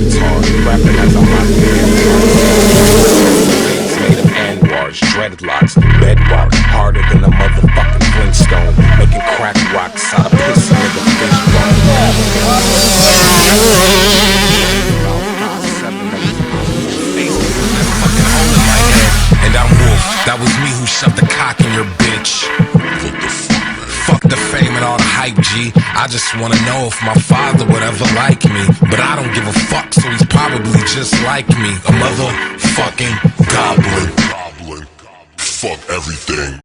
it's hard, rapping as I'm locked in. Made of anwars, dreadlocks, bedrock, harder than a motherfucking Flintstone. Making crack rocks out of pussy nigga fish And I'm Wolf, that was me who shoved the cock in your bitch. Fuck the fame and all the hype, G. I just wanna know if my father would ever like me. But I don't give a fuck, so he's probably just like me. A motherfucking goblin. Fuck everything.